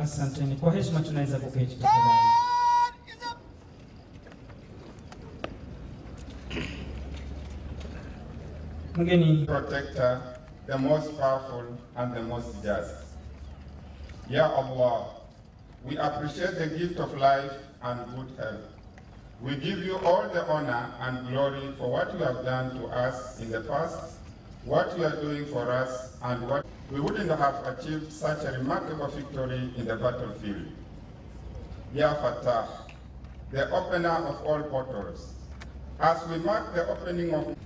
Asanteni. Kwa heshima tunaweza kuketi tafadhali. Mgeni protector, the most powerful and the most just. Ya Allah, we appreciate the gift of life and good health. We give you all the honor and glory for what you have done to us in the past, what you are doing for us, and what we wouldn't have achieved such a remarkable victory in the battlefield. Ya Fatah, the opener of all portals, as we mark the opening of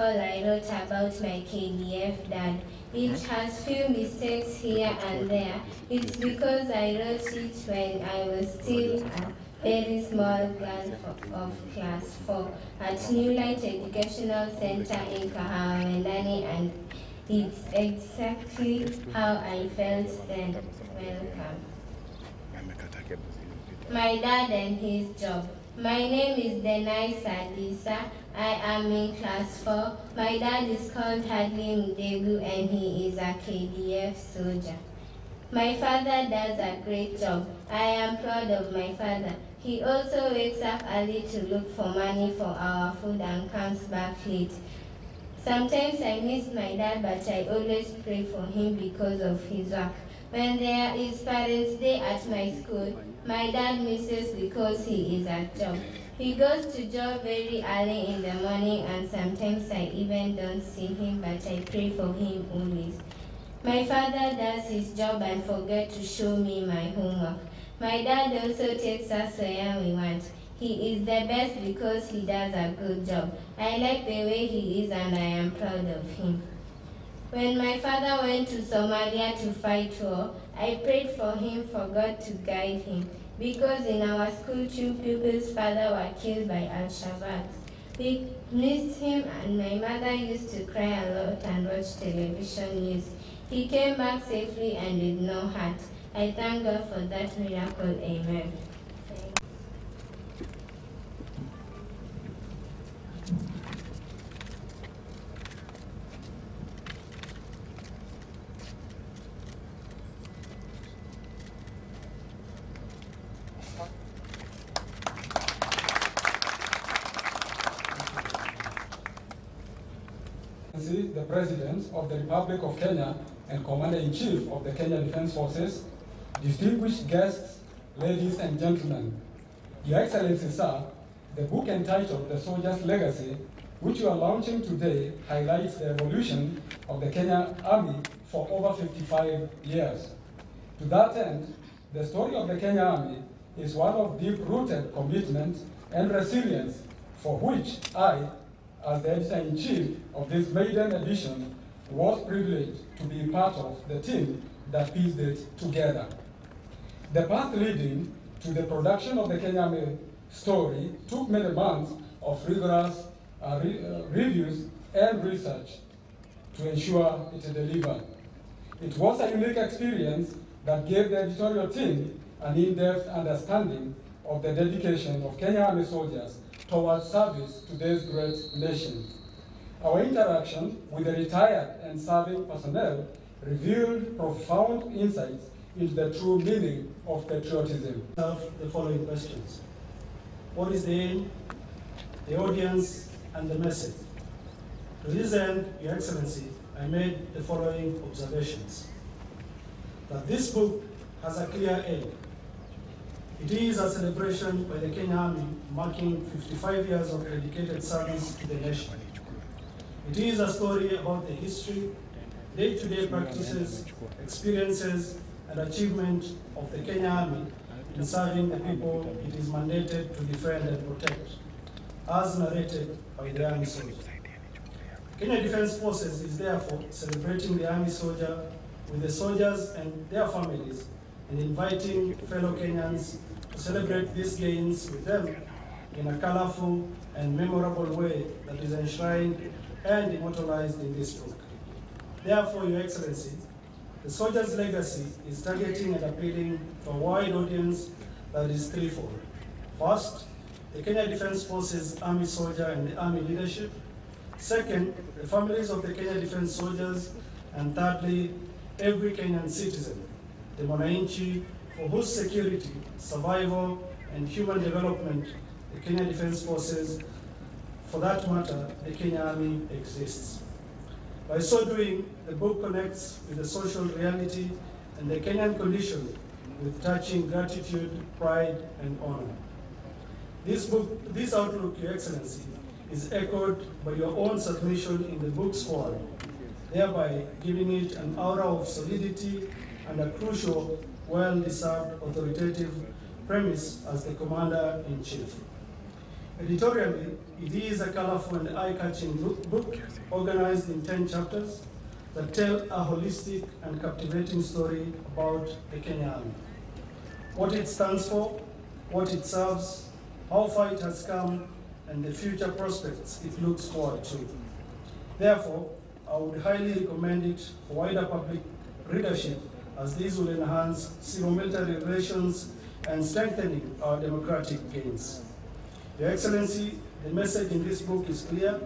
I wrote about my KDF dad. It has few mistakes here and there. It's because I wrote it when I was still very small girl of class 4 at New Light Educational Center in Kahawendani, and it's exactly how I felt then. Welcome. My dad and his job. My name is Denai Sadisa. I am in class 4. My dad is called Hadley Mdegu and he is a KDF soldier. My father does a great job. I am proud of my father. He also wakes up early to look for money for our food and comes back late. Sometimes I miss my dad, but I always pray for him because of his work. When there is Parents' Day at my school, my dad misses because he is at job. He goes to job very early in the morning, and sometimes I even don't see him, but I pray for him always. My father does his job and forgets to show me my homework. My dad also takes us where we want. He is the best because he does a good job. I like the way he is and I am proud of him. When my father went to Somalia to fight war, I prayed for him for God to guide him, because in our school 2 pupils' fathers were killed by Al-Shabaab. We missed him and my mother used to cry a lot and watch television news. He came back safely and with no hurt. I thank God for that miracle. Amen. The President of the Republic of Kenya and Commander-in-Chief of the Kenya Defense Forces, distinguished guests, ladies and gentlemen. Your Excellency, sir, the book entitled The Soldier's Legacy, which you are launching today, highlights the evolution of the Kenya Army for over 55 years. To that end, the story of the Kenya Army is one of deep-rooted commitment and resilience, for which I, as the editor-in-chief of this maiden edition, was privileged to be part of the team that pieced it together. The path leading to the production of the Kenya Army story took many months of rigorous reviews and research to ensure it delivered. It was a unique experience that gave the editorial team an in-depth understanding of the dedication of Kenya Army soldiers towards service to this great nation. Our interaction with the retired and serving personnel revealed profound insights into the true meaning of patriotism. The following questions. What is the aim, the audience, and the message? To this end, Your Excellency, I made the following observations. That this book has a clear aim. It is a celebration by the Kenya Army marking 55 years of dedicated service to the nation. It is a story about the history, day-to-day practices, experiences, and achievement of the Kenya Army in serving the people it is mandated to defend and protect, as narrated by the Army soldier. Kenya Defense Forces is therefore celebrating the Army soldier with the soldiers and their families, and inviting fellow Kenyans to celebrate these gains with them in a colorful and memorable way that is enshrined and immortalized in this book. Therefore, Your Excellency, the Soldier's Legacy is targeting and appealing to a wide audience that is threefold. First, the Kenya Defense Forces Army soldier and the Army leadership. Second, the families of the Kenya Defense soldiers. And thirdly, every Kenyan citizen, the Mwananchi, for whose security, survival, and human development the Kenya Defense Forces, for that matter, the Kenya Army exists. By so doing, the book connects with the social reality and the Kenyan condition with touching gratitude, pride, and honor. This outlook, Your Excellency, is echoed by your own submission in the book's foreword, thereby giving it an aura of solidity and a crucial, well-deserved authoritative premise as the Commander-in-Chief. Editorially, it is a colorful and eye-catching book organized in 10 chapters that tell a holistic and captivating story about the Kenya Army. What it stands for, what it serves, how far it has come, and the future prospects it looks forward to. Therefore, I would highly recommend it for wider public readership, as these will enhance civil-military relations and strengthening our democratic gains. Your Excellency, the message in this book is clear.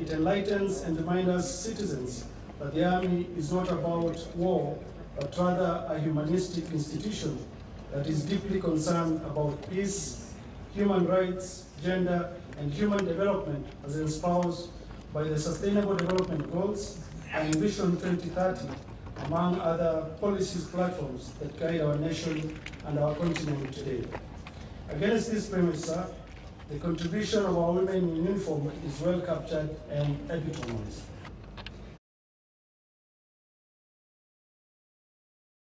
It enlightens and reminds us citizens that the Army is not about war, but rather a humanistic institution that is deeply concerned about peace, human rights, gender, and human development as espoused by the Sustainable Development Goals and Vision 2030, among other policies platforms that guide our nation and our continent today. Against this premise, sir, the contribution of our women in uniform is well captured and epitomized.